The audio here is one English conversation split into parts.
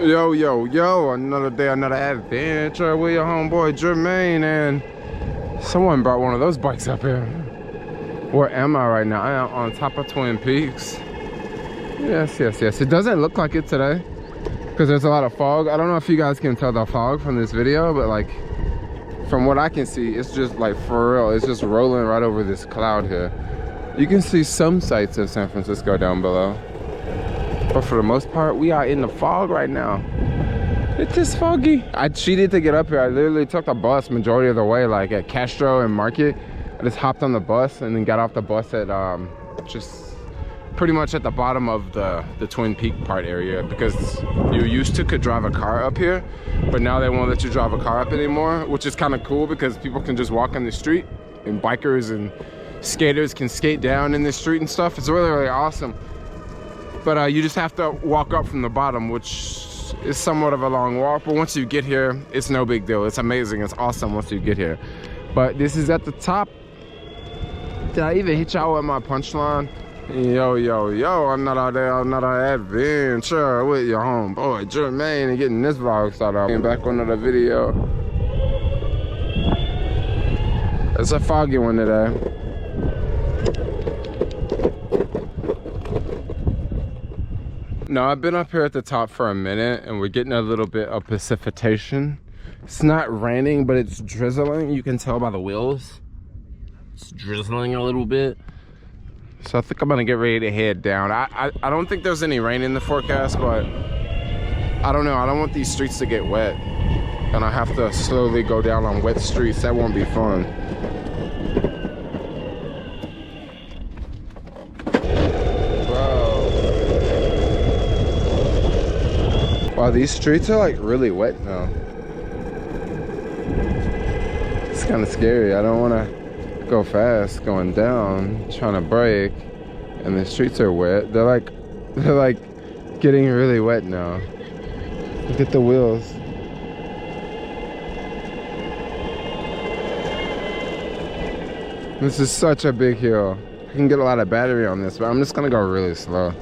Yo, yo, yo, another day, another adventure with your homeboy Jermaine, and someone brought one of those bikes up here. Where am I right now? I am on top of Twin Peaks. Yes. It doesn't look like it today because there's a lot of fog. I don't know if you guys can tell the fog from this video, but like from what I can see, it's just like for real, it's just rolling right over this cloud here. You can see some sights in San Francisco down below, but for the most part, we are in the fog right now. It is foggy. I cheated to get up here. I literally took the bus majority of the way, like at Castro and Market. I just hopped on the bus and then got off the bus at just pretty much at the bottom of the Twin Peak part area, because you used to could drive a car up here, but now they won't let you drive a car up anymore, which is kind of cool because people can just walk on the street and bikers and skaters can skate down in the street and stuff. It's really, really awesome. But you just have to walk up from the bottom, which is somewhat of a long walk, but once you get here, it's no big deal. It's amazing, it's awesome once you get here. But this is at the top. Did I even hit y'all with my punchline? Yo, another adventure with your homeboy Jermaine, and getting this vlog started off. Came back with another video. It's a foggy one today. No, I've been up here at the top for a minute and we're getting a little bit of precipitation. It's not raining, but it's drizzling. You can tell by the wheels. It's drizzling a little bit. So I think I'm gonna get ready to head down. I don't think there's any rain in the forecast, but I don't know. I don't want these streets to get wet. And I have to slowly go down on wet streets. That won't be fun. Wow, these streets are like really wet now. It's kind of scary. I don't want to go fast going down, trying to brake, and the streets are wet. They're like getting really wet now. Look at the wheels. This is such a big hill. I can get a lot of battery on this, but I'm just gonna go really slow.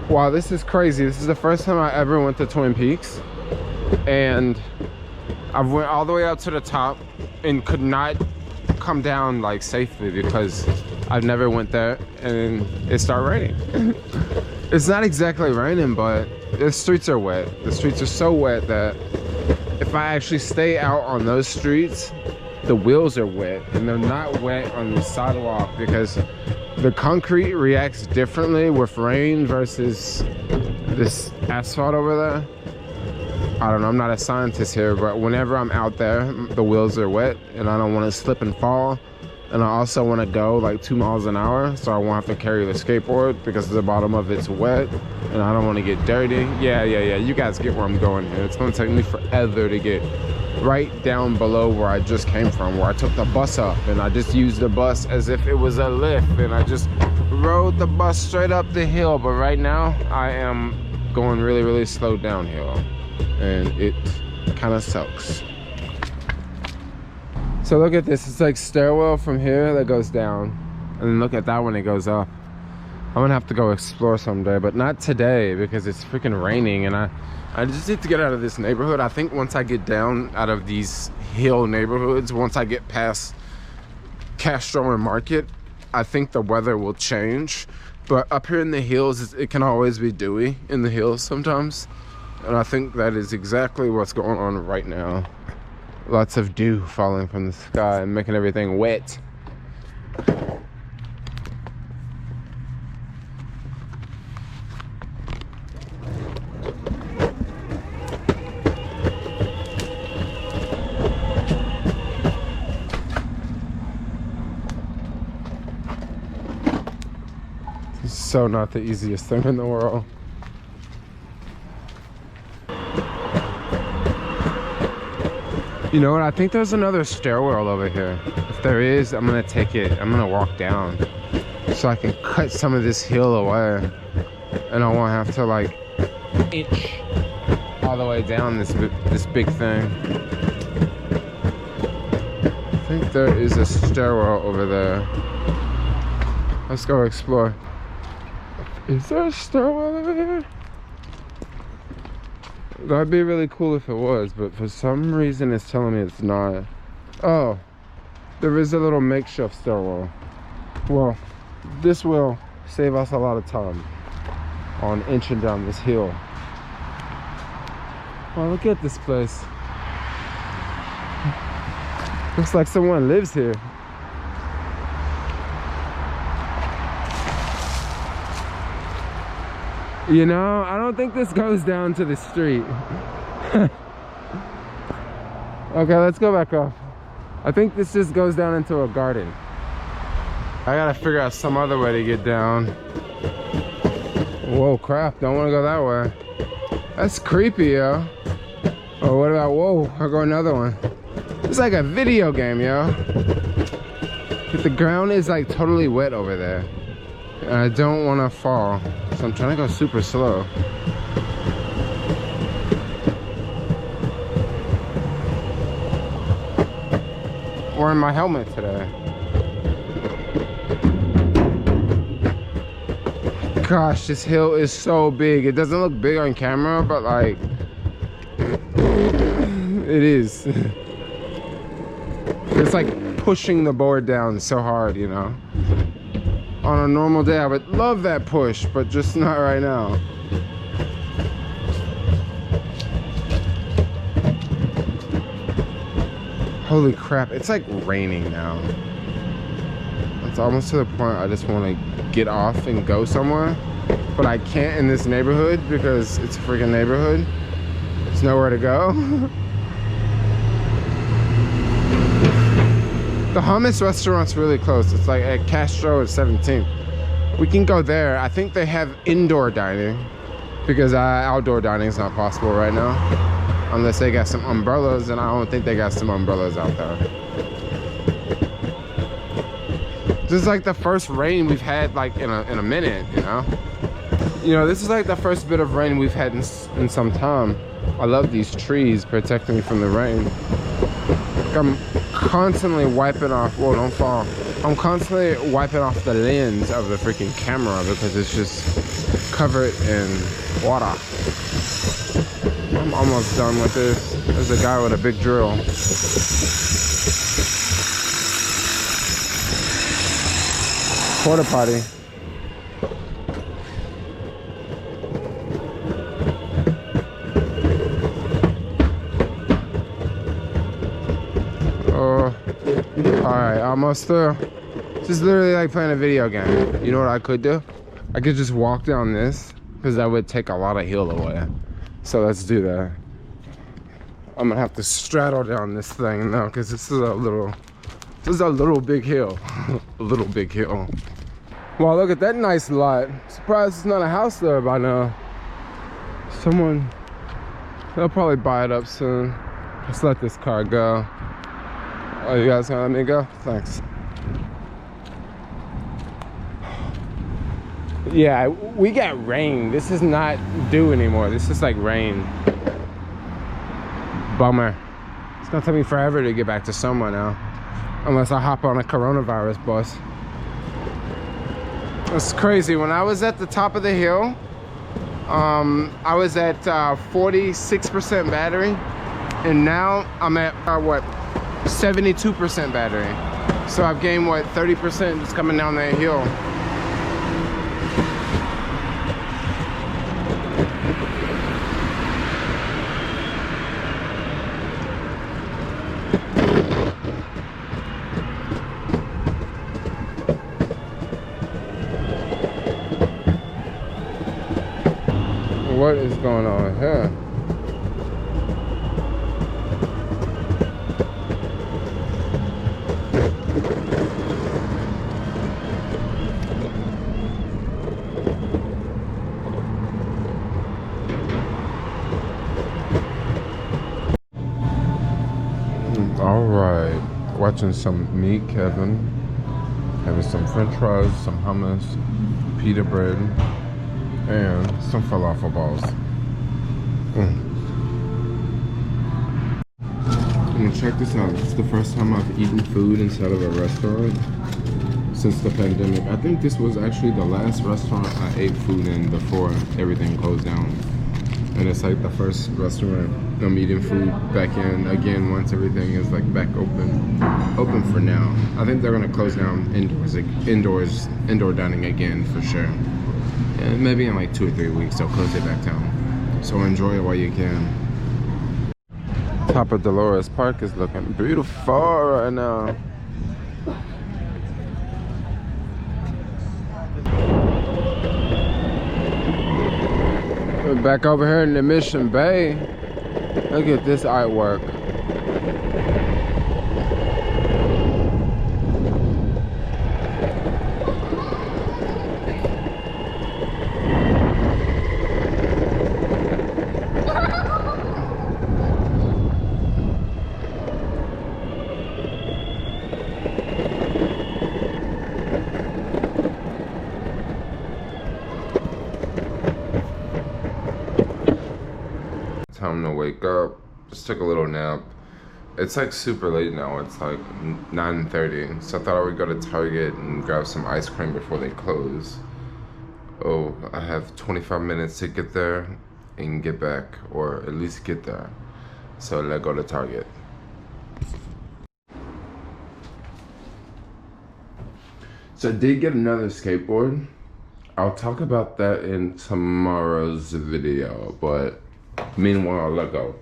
Wow, this is crazy. This is the first time I ever went to Twin Peaks, and I went all the way up to the top and could not come down like safely because I've never went there and it started raining. It's not exactly raining, but the streets are wet. The streets are so wet that if I actually stay out on those streets, the wheels are wet, and they're not wet on the sidewalk because the concrete reacts differently with rain versus this asphalt over there. I don't know, I'm not a scientist here, but whenever I'm out there, the wheels are wet and I don't want to slip and fall. And I also want to go like 2 miles an hour, so I won't have to carry the skateboard because the bottom of it's wet and I don't want to get dirty. Yeah, you guys get where I'm going here. It's going to take me forever to get right down below where I just came from, where I took the bus up and I just used the bus as if it was a lift and I just rode the bus straight up the hill. But right now I am going really, really slow downhill and it kind of sucks. So look at this, it's like stairwell from here that goes down, and then look at that one, it goes up. I'm gonna have to go explore someday, but not today because it's freaking raining and I just need to get out of this neighborhood. I think once I get down out of these hill neighborhoods, once I get past Castro and Market, I think the weather will change. But up here in the hills, it can always be dewy in the hills sometimes. And I think that is exactly what's going on right now. Lots of dew falling from the sky and making everything wet. It's so not the easiest thing in the world. You know what? I think there's another stairwell over here. If there is, I'm gonna take it. I'm gonna walk down so I can cut some of this hill away, and I won't have to like inch all the way down this big thing. I think there is a stairwell over there. Let's go explore. Is there a stairwell over here? That'd be really cool if it was, but for some reason it's telling me it's not. Oh, there is a little makeshift stairwell. Well, this will save us a lot of time on inching down this hill. Oh, look at this place. Looks like someone lives here. You know, I don't think this goes down to the street. Okay, let's go back up. I think this just goes down into a garden. I gotta figure out some other way to get down. Whoa, crap, don't wanna go that way. That's creepy, yo. Oh, what about, whoa, I'll go another one. It's like a video game, yo. The ground is like totally wet over there. And I don't wanna fall. So I'm trying to go super slow. Wearing my helmet today. Gosh, this hill is so big. It doesn't look big on camera, but like, it is. It's like pushing the board down so hard, you know? On a normal day, I would love that push, but just not right now. Holy crap, it's like raining now. It's almost to the point I just want to get off and go somewhere, but I can't in this neighborhood because it's a freaking neighborhood. There's nowhere to go. The hummus restaurant's really close. It's like at Castro at 17th. We can go there. I think they have indoor dining because outdoor dining is not possible right now. Unless they got some umbrellas, and I don't think they got some umbrellas out there. This is like the first rain we've had like in a minute, you know? You know, this is like the first bit of rain we've had in some time. I love these trees protecting me from the rain. Like I'm constantly wiping off, whoa, don't fall. I'm constantly wiping off the lens of the freaking camera because it's just covered in water. I'm almost done with this. There's a guy with a big drill. Porta potty. Alright, almost through. This is literally like playing a video game. You know what I could do? I could just walk down this because that would take a lot of hill away. So let's do that. I'm gonna have to straddle down this thing now because this is a little big hill. A little big hill. Wow, look at that nice lot. Surprised it's not a house there by now. Someone, they'll probably buy it up soon. Let's let this car go. Oh, you guys gonna let me go? Thanks. Yeah, we got rain. This is not dew anymore. This is like rain. Bummer. It's gonna take me forever to get back to Soma now. Unless I hop on a coronavirus bus. It's crazy. When I was at the top of the hill, I was at 46% battery. And now I'm at, what? 72% battery. So I've gained what, 30% just coming down that hill. What is going on here? All right, watching some meat, Kevin, having some french fries, some hummus, pita bread, and some falafel balls. I mean, check this out. It's the first time I've eaten food inside of a restaurant since the pandemic. I think this was actually the last restaurant I ate food in before everything closed down. And it's like the first restaurant I'm eating food back in again once everything is like back open for now. I think they're gonna close down indoor dining again for sure. And maybe in like 2 or 3 weeks they'll close it back down. So enjoy it while you can. Top of Dolores Park is looking beautiful right now. We're back over here in the Mission Bay. Look at this artwork. Time to wake up. Just took a little nap. It's like super late now. It's like 9:30. So I thought I would go to Target and grab some ice cream before they close. Oh, I have 25 minutes to get there and get back, or at least get there. So let's go to Target. So I did get another skateboard. I'll talk about that in tomorrow's video, but meanwhile, let go.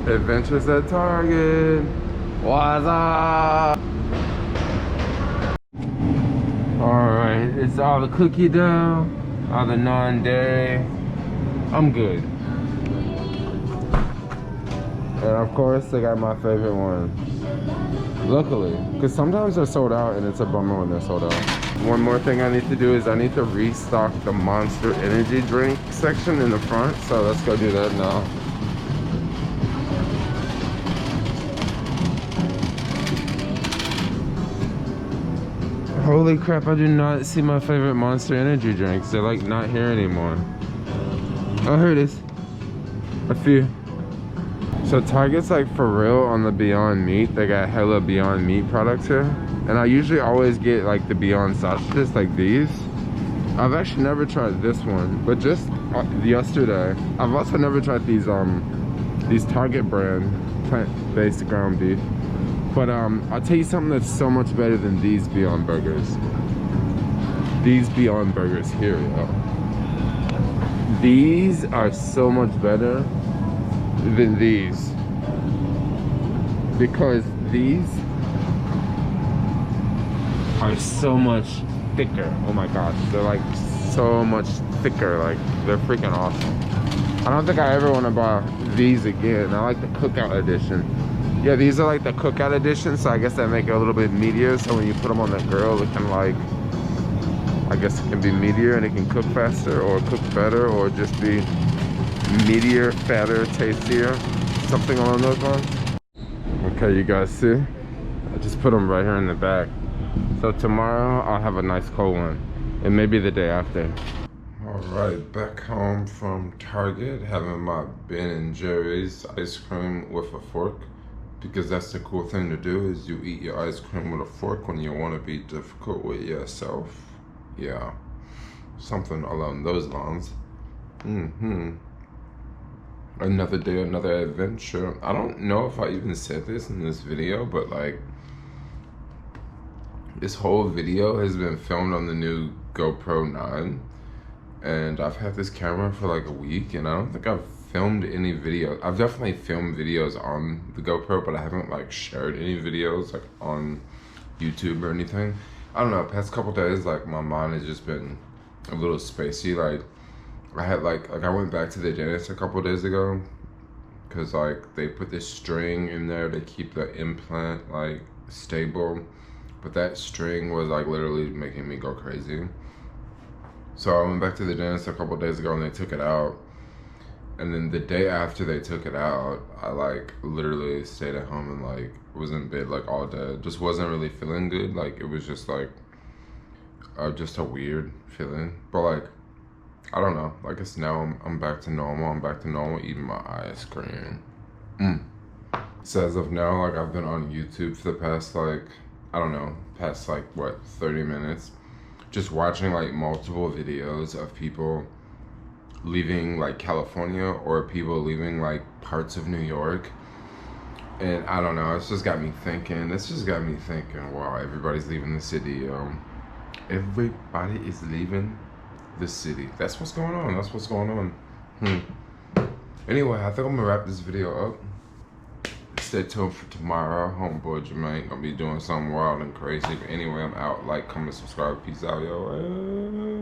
Adventures at Target. What's up? Alright, it's all the cookie dough, all the non-dairy. I'm good. And of course, they got my favorite one. Luckily, because sometimes they're sold out and it's a bummer when they're sold out. One more thing I need to do is I need to restock the Monster energy drink section in the front. So let's go do that now. Holy crap, I do not see my favorite Monster energy drinks. They're like not here anymore. Oh, here it is. A few. So Target's like for real on the Beyond Meat. They got hella Beyond Meat products here. And I usually always get like the Beyond sausages like these. I've actually never tried this one, but just yesterday. I've also never tried these Target brand plant-based ground beef. But I'll tell you something that's so much better than these Beyond Burgers. These Beyond Burgers here, yo. These are so much better than these. Because these are so much thicker. Oh my gosh, they're like so much thicker. Like, they're freaking awesome. I don't think I ever want to buy these again. I like the cookout edition. Yeah, these are like the cookout edition, so I guess that make it a little bit meatier. So when you put them on the grill, it can like, I guess it can be meatier and it can cook faster or cook better or just be meatier, fatter, tastier, something along those lines. Okay, you guys see? I just put them right here in the back. So tomorrow I'll have a nice cold one, and maybe the day after. Alright, back home from Target, having my Ben & Jerry's ice cream with a fork, because that's the cool thing to do, is you eat your ice cream with a fork when you want to be difficult with yourself. Yeah, something along those lines. Another day, another adventure. I don't know if I even said this in this video, but like, this whole video has been filmed on the new GoPro 9. And I've had this camera for like a week, and I don't think I've filmed any videos. I've definitely filmed videos on the GoPro, but I haven't like shared any videos like on YouTube or anything. I don't know, past couple days, like my mind has just been a little spacey. Like I had like I went back to the dentist a couple days ago, because like they put this string in there to keep the implant like stable, but that string was like literally making me go crazy. So I went back to the dentist a couple days ago and they took it out. And then the day after they took it out, I like literally stayed at home and like was in bed like all day. Just wasn't really feeling good. Like it was just like just a weird feeling. But like, I don't know. I guess now I'm back to normal. I'm back to normal eating my ice cream. So as of now, like I've been on YouTube for the past like, I don't know, past like what, 30 minutes. Just watching like multiple videos of people leaving like California or people leaving like parts of New York. And I don't know, it's just got me thinking. Wow, everybody's leaving the city. Everybody is leaving the city. That's what's going on. Anyway, I think I'm gonna wrap this video up. Stay tuned for tomorrow. Homeboy Jermaine gonna be doing something wild and crazy. But anyway, I'm out. Like, comment, subscribe. Peace out, yo.